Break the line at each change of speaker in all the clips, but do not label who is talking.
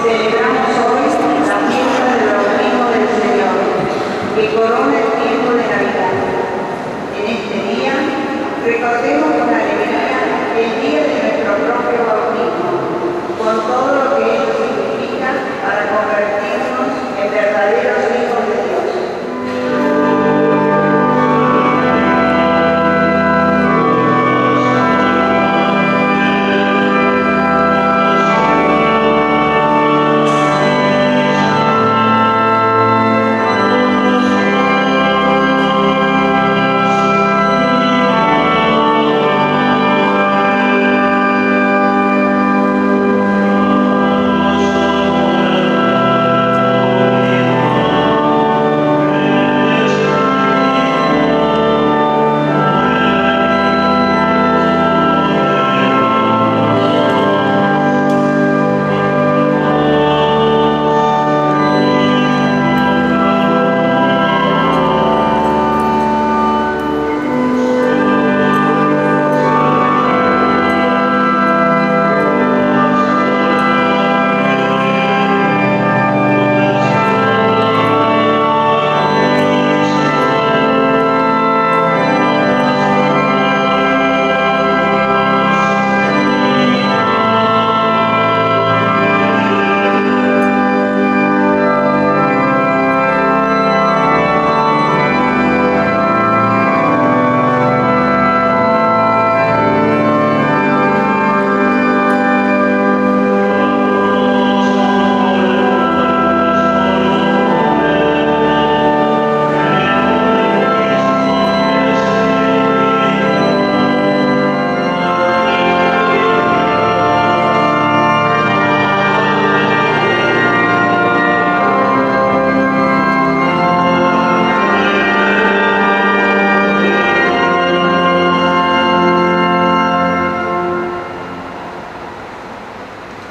Celebramos hoy la fiesta del bautismo del Señor, que corona el tiempo de Navidad. En este día, recordemos con alegría el día de nuestro propio bautismo, con todo lo que ello significa para convertirnos en verdaderos hijos de Dios.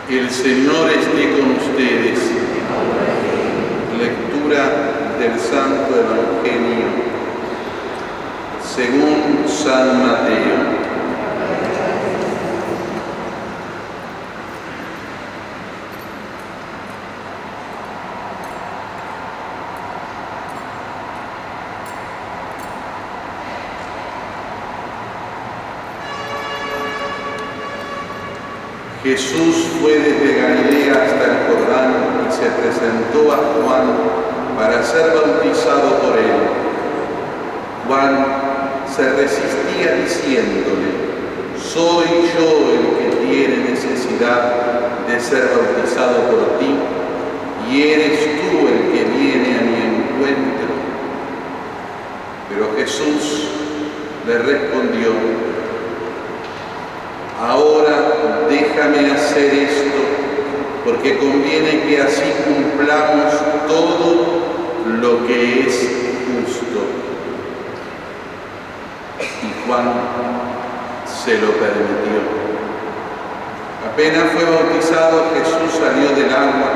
El Señor esté con ustedes. Lectura del Santo Evangelio según San Mateo. Jesús fue desde Galilea hasta el Jordán y se presentó a Juan para ser bautizado por él. Juan se resistía diciéndole: «Soy yo el que tiene necesidad de ser bautizado por ti, y eres tú el que viene a mi encuentro». Pero Jesús le respondió: «Ahora déjame hacer esto, porque conviene que así cumplamos todo lo que es justo». Y Juan se lo permitió. Apenas fue bautizado, Jesús salió del agua.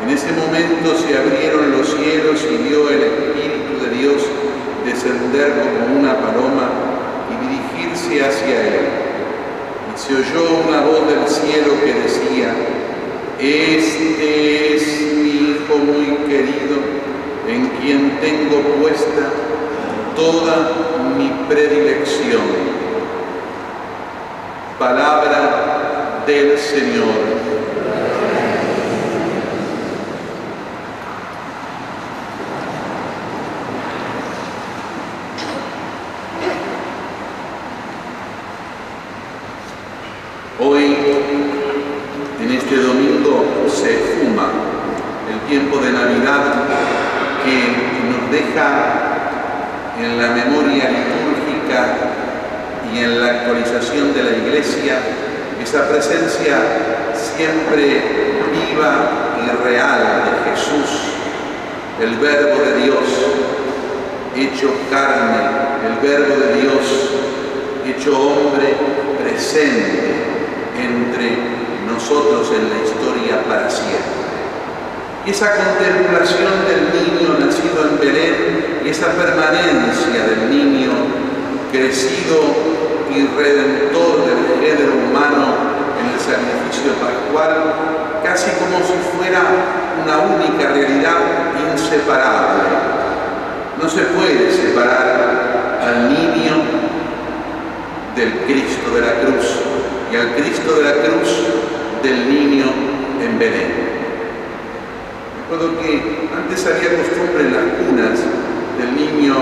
En ese momento se abrieron los cielos y vio el Espíritu de Dios descender como una paloma y dirigirse hacia él. Se oyó una voz del cielo que decía: «Este es mi Hijo muy querido, en quien tengo puesta toda mi predilección». Palabra del Señor. Hoy, en este domingo, se fuma el tiempo de Navidad que nos deja en la memoria litúrgica y en la actualización de la Iglesia esa presencia siempre viva y real de Jesús, el Verbo de Dios hecho carne, el Verbo de Dios hecho hombre presente entre nosotros en la historia para siempre. Y esa contemplación del niño nacido en Belén y esa permanencia del niño crecido y redentor del género humano en el sacrificio pascual, casi como si fuera una única realidad inseparable. No se puede separar al niño del Cristo de la cruz y al Cristo de la cruz del niño en Belén. Recuerdo que antes había costumbre en las cunas del niño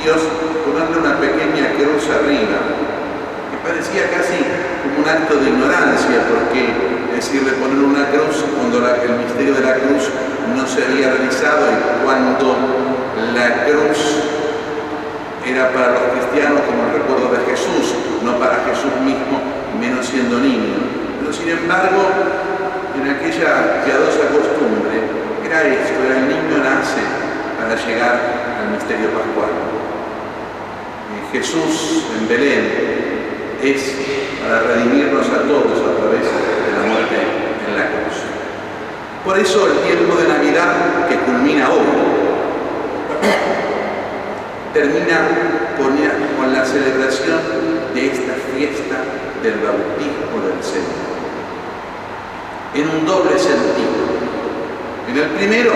Dios ponerle una pequeña cruz arriba, que parecía casi como un acto de ignorancia, porque decirle poner una cruz cuando el misterio de la cruz no se había realizado y cuando la cruz era para los cristianos como el recuerdo de Jesús, no para Jesús mismo, menos siendo niño. Pero sin embargo, en aquella piadosa costumbre, era esto, era el niño nace para llegar al misterio pascual. Jesús en Belén es para redimirnos a todos a través de la muerte en la cruz. Por eso el tiempo de Navidad, que culmina hoy, termina con la celebración de esta fiesta del bautismo del Señor, en un doble sentido. En el primero,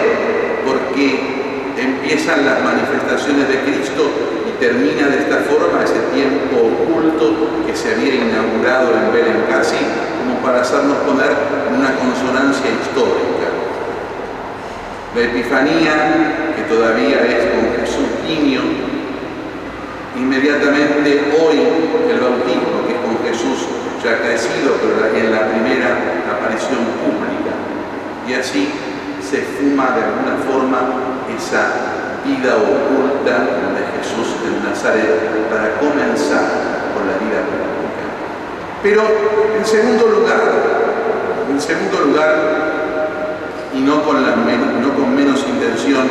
porque empiezan las manifestaciones de Cristo y termina de esta forma ese tiempo oculto que se había inaugurado en Belén, casi como para hacernos poner una consonancia histórica. La Epifanía, que todavía es con Jesús niño, inmediatamente hoy el bautismo, que es con Jesús ya crecido, pero en la primera aparición pública. Y así se fuma de alguna forma esa vida oculta de Jesús en Nazaret para comenzar con la vida pública. Pero en segundo lugar, y no con menos intención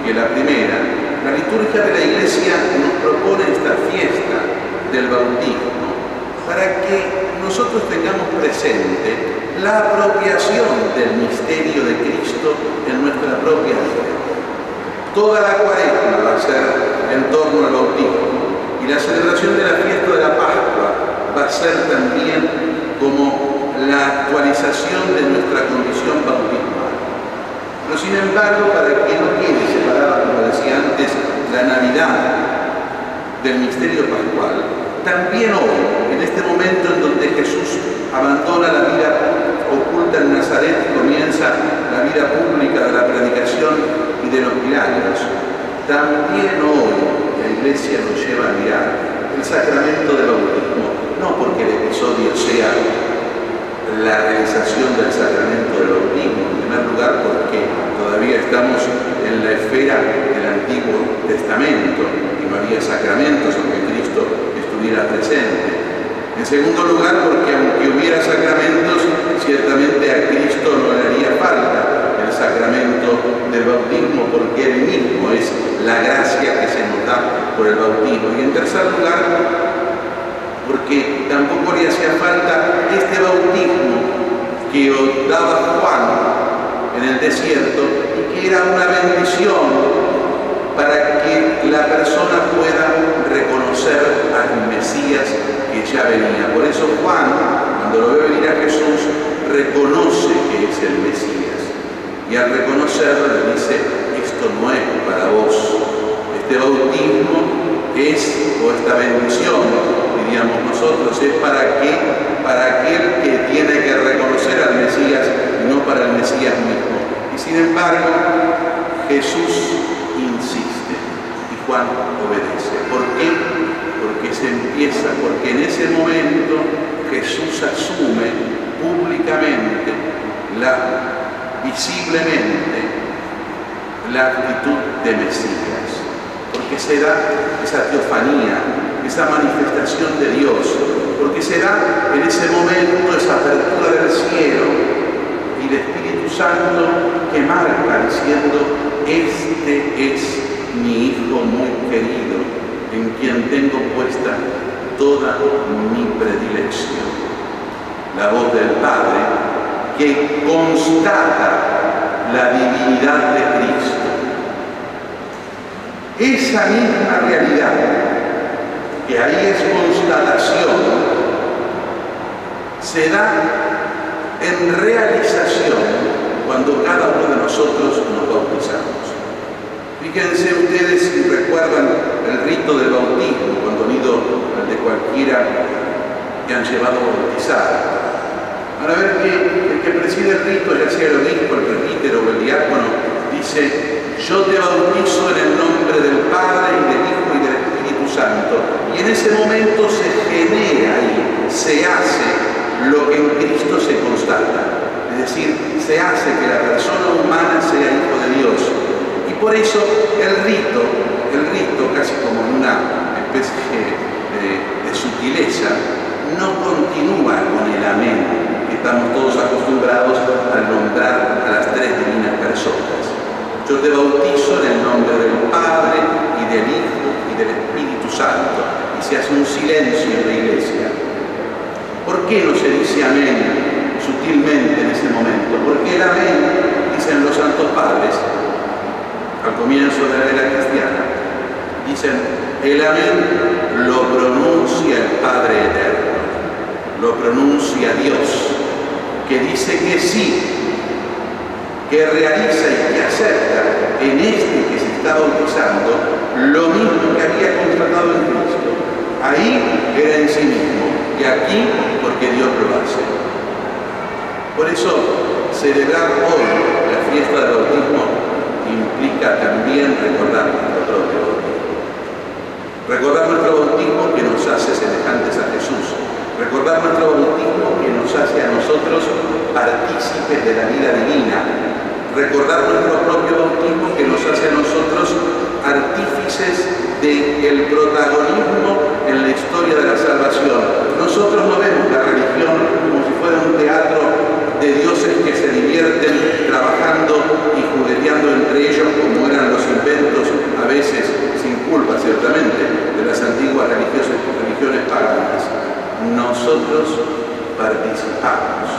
que la primera, la liturgia de la Iglesia nos propone esta fiesta del bautismo para que nosotros tengamos presente la apropiación del misterio de Cristo en nuestra propia vida. Toda la Cuaresma va a ser en torno al bautismo y la celebración de la fiesta de la Pascua va a ser también como la actualización de nuestra condición bautismal. Pero sin embargo, para que no quede separada, como decía antes, la Navidad del misterio pascual, también hoy, en este momento en donde Jesús abandona la vida oculta en Nazaret y comienza la vida pública de la predicación y de los milagros, también hoy la Iglesia nos lleva a mirar el sacramento del bautismo, no porque el episodio sea la realización del sacramento del bautismo, en primer lugar porque todavía estamos en la esfera del Antiguo Testamento y no había sacramentos aunque Cristo estuviera presente. En segundo lugar porque aunque hubiera sacramentos, ciertamente a Cristo no le haría falta el sacramento del bautismo porque Él mismo es la gracia que se nos da por el bautismo. Y en tercer lugar, porque tampoco le hacía falta este bautismo que daba Juan en el desierto y que era una bendición para que la persona pueda reconocer al Mesías que ya venía. Por eso Juan, cuando lo ve venir a Jesús, reconoce que es el Mesías. Y al reconocerlo le dice, esto no es para vos. Este bautismo es, o esta bendición, diríamos nosotros, es para aquel que tiene que reconocer al Mesías y no para el Mesías mismo. Y sin embargo, Jesús insiste y Juan obedece. ¿Por qué? Porque en ese momento Jesús asume públicamente, visiblemente, la actitud de Mesías. Porque se da esa teofanía, esa manifestación de Dios, porque se da en ese momento esa apertura del cielo y el Espíritu Santo que marca diciendo, este es mi Hijo muy querido, en quien tengo puesta toda mi predilección. La voz del Padre que constata la divinidad de Cristo. Esa misma realidad, que ahí es constatación, se da en realización cuando nosotros nos bautizamos. Fíjense ustedes si recuerdan el rito del bautismo, cuando han ido al de cualquiera que han llevado a bautizar. Van a ver que el que preside el rito, ya sea el obispo, el presbítero o el diácono, dice: yo te bautizo en el nombre del Padre y del Hijo y del Espíritu Santo. Y en ese momento se genera ahí, se hace lo que en Cristo se constata. Es decir, se hace que la persona humana sea hijo de Dios. Y por eso el rito, casi como una especie de sutileza, no continúa con el amén, que estamos todos acostumbrados a nombrar a las tres divinas personas. Yo te bautizo en el nombre del Padre y del Hijo y del Espíritu Santo. Y se hace un silencio en la iglesia. ¿Por qué no se dice amén sutilmente en ese momento? Porque el amén, dicen los santos padres, al comienzo de la era cristiana, dicen: el amén lo pronuncia el Padre Eterno, lo pronuncia Dios, que dice que sí, que realiza y que acepta en este que se está bautizando lo mismo que había constatado en Cristo. Ahí era en sí mismo, y aquí porque Dios lo hace. Por eso, celebrar hoy la fiesta del bautismo implica también recordar nuestro propio bautismo. Recordar nuestro bautismo que nos hace semejantes a Jesús. Recordar nuestro bautismo que nos hace a nosotros partícipes de la vida divina. Recordar nuestro propio bautismo que nos hace a nosotros artífices del protagonismo en la historia de la salvación. Nosotros no vemos la religión como si fuera un teatro de dioses que se divierten trabajando y jugueteando entre ellos, como eran los inventos, a veces sin culpa ciertamente, de las antiguas religiones paganas. Nosotros participamos.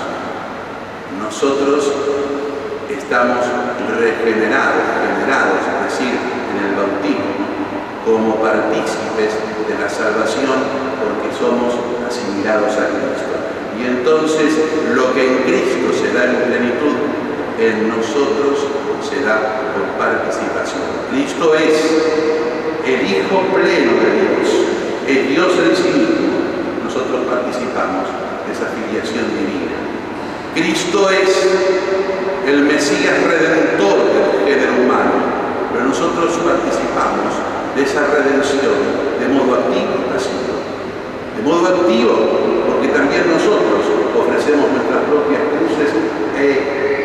Nosotros estamos regenerados, es decir, en el bautismo, como partícipes de la salvación, porque somos asimilados a Cristo. Y entonces lo que en Cristo se da en plenitud, en nosotros se da por participación. Cristo es el Hijo pleno de Dios, el Dios en sí mismo. Nosotros participamos de esa filiación divina. Cristo es el Mesías redentor del género humano, pero nosotros participamos de esa redención de modo activo y pasivo. De modo activo, porque también nosotros ofrecemos nuestras propias cruces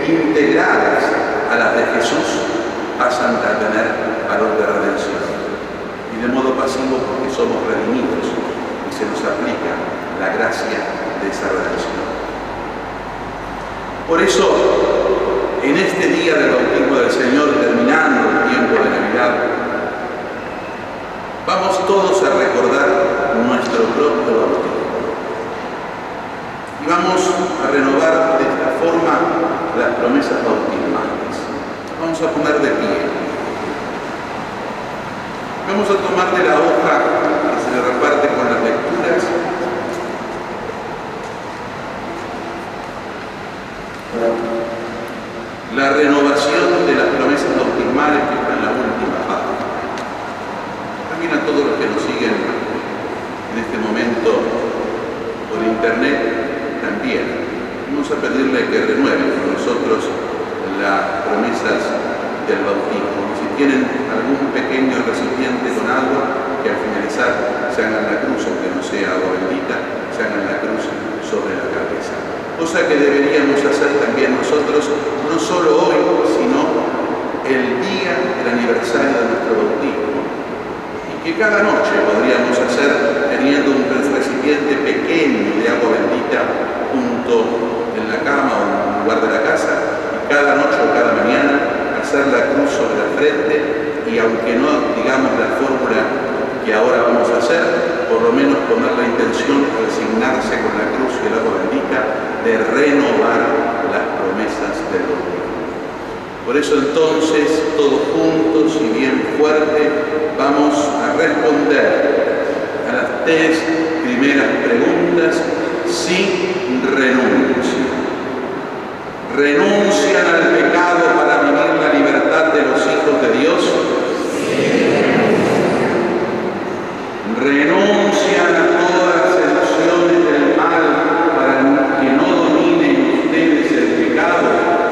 integradas a las de Jesús, pasan a tener valor de redención. Y de modo pasivo, porque somos redimidos y se nos aplica la gracia de esa redención. Por eso, en este día del bautismo del Señor, terminando el tiempo de Navidad, vamos todos a recordar nuestro propio bautismo. Y vamos a renovar de esta forma las promesas bautismales. Vamos a poner de pie. Vamos a tomar de la hoja que se le reparte con las lecturas. La renovación de las promesas bautismales que está en la última página. También a todos los que nos siguen en este momento por internet, también vamos a pedirle que renueven con nosotros las promesas del bautismo. Si tienen algún pequeño recipiente con agua, que al finalizar se hagan la cruz, aunque no sea agua bendita, se hagan la cruz sobre la cabeza. Cosa que deberíamos hacer también nosotros, no solo hoy, sino el día del aniversario de nuestro bautismo. Y que cada noche podríamos hacer teniendo un recipiente pequeño de agua bendita junto en la cama o en un lugar de la casa, y cada noche o cada mañana hacer la cruz sobre la frente, y aunque no digamos la fórmula que ahora vamos a hacer, por lo menos poner la intención de resignarse con la cruz y el agua bendita, de renovar las promesas del bautismo. Por eso entonces, todos juntos y bien fuerte, vamos a responder a las tres primeras preguntas sin renuncia. ¿Renuncian al pecado para vivir hijos de Dios? ¿Renuncian a todas las seducciones del mal para que no domine en ustedes el pecado?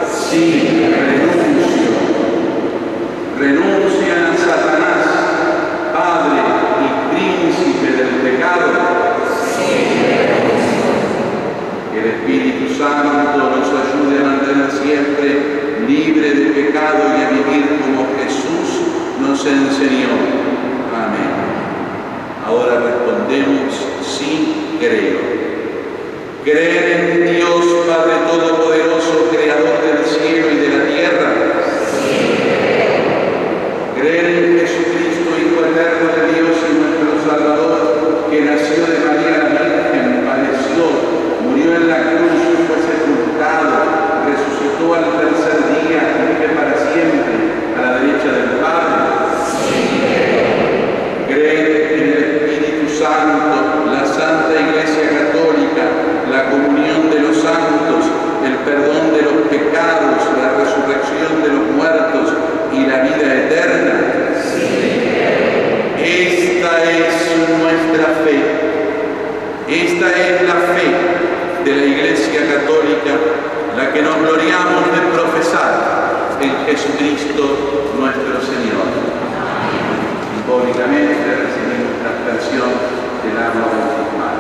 Sí, renuncio. ¿Renuncian a Satanás, padre y príncipe del pecado? Que el Espíritu Santo nos ayude a mantener siempre libre de pecado y a vivir como Jesús nos enseñó. Amén. Ahora respondemos: sí, creo. Creer en Dios Padre Todopoderoso, Creador del cielo y de la tierra. Creer en Jesucristo, Hijo eterno de Dios y nuestro Salvador, que nació de María la Virgen, padeció, murió en la cruz, fue sepultado, resucitó al tercer día y vive para siempre a la derecha del Padre. Creer en el Espíritu Santo, la Santa Iglesia Católica, la comunión de los santos, el perdón de los pecados, la resurrección de los muertos y la vida eterna. Esta es nuestra fe. Esta es la fe de la Iglesia Católica, la que nos gloriamos de profesar en Jesucristo nuestro Señor. Simbólicamente recibimos la aspersión del agua bautismal.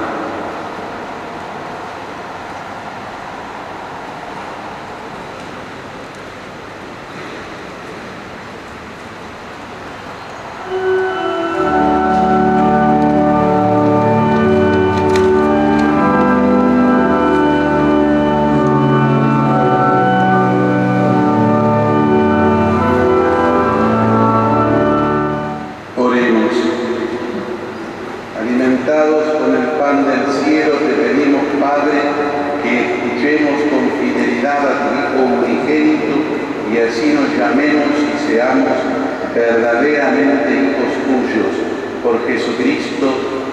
Verdaderamente hijos tuyos, por Jesucristo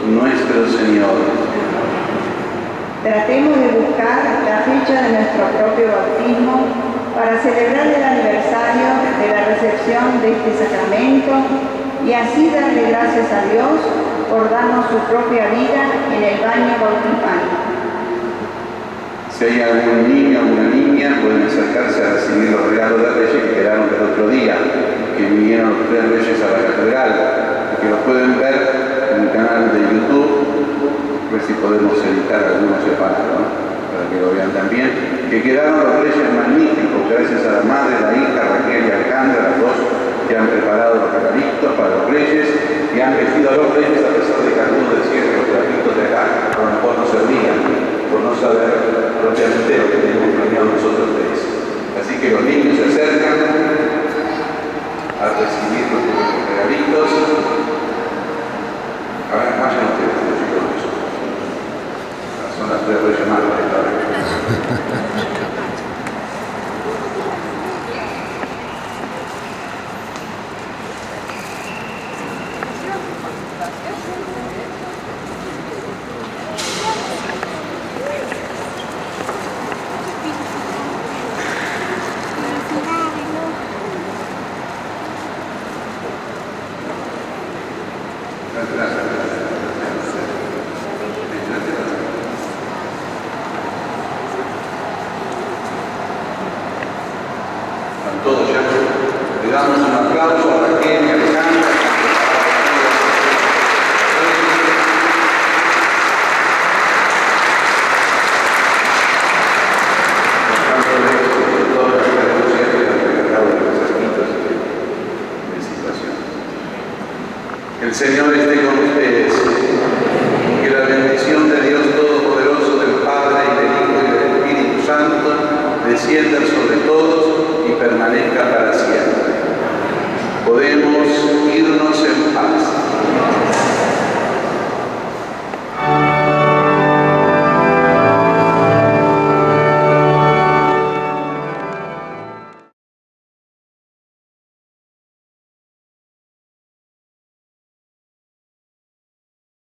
nuestro Señor.
Tratemos de buscar la fecha de nuestro propio bautismo para celebrar el aniversario de la recepción de este sacramento y así darle gracias a Dios por darnos su propia vida en el baño bautismal.
Si hay algún niño o una niña, pueden acercarse a recibir los regalos de Reyes que quedaron del otro día, que vinieron los 3 Reyes a la catedral, y que los pueden ver en el canal de YouTube, a ver si podemos editar algunos separados, ¿no? Para que lo vean también, que quedaron los Reyes magníficos, gracias a la madre, la hija, Raquel y Alejandra, las dos que han preparado los regalitos para los Reyes y han vestido a los Reyes a pesar de que algunos decían que los regalitos de acá a lo mejor no servían, por no saber propiamente lo que tenemos planeado nosotros de eso. Así que los niños se acercan a recibir los regalitos. A ver, vayan ustedes, los chicos. Son las 3 Reyes Magos esta hora. Todos ya le damos un aplauso a Raquel y a Alejandra. El Señor esté con ustedes. Que la bendición de Dios Todopoderoso, del Padre y del Hijo y del Espíritu Santo descienda sobre todos y permanezca para siempre. Podemos irnos en paz.